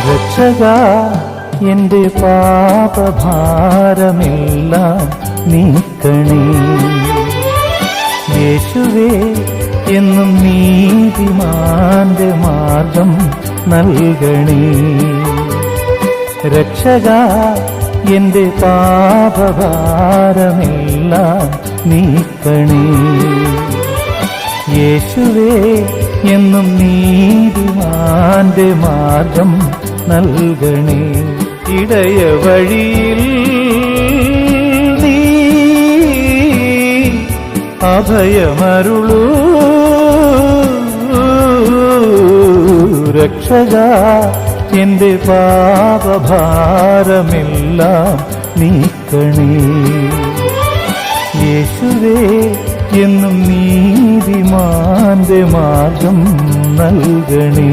രക്ഷകാ എന്റെ പാപഭാരമെല്ലാം നീക്കണേ. യേശുവേ എന്നും നീതിമാന്റെ മാർഗം നൽകണേ. രക്ഷകാ എന്റെ പാപഭാരമെല്ലാം നീക്കണേ. യേശുവേ എന്നും നീതിമാന്റെ മാർഗം നൽകണേ. ഇടയ വഴിയിൽ നീ അഭയമരുളൂ. രക്ഷകാ എന്റെ പാപഭാരമെല്ലാം നീക്കണേ. യേശുവേ എന്നും നീതിമാന്റെ മാർഗം നൽകണേ.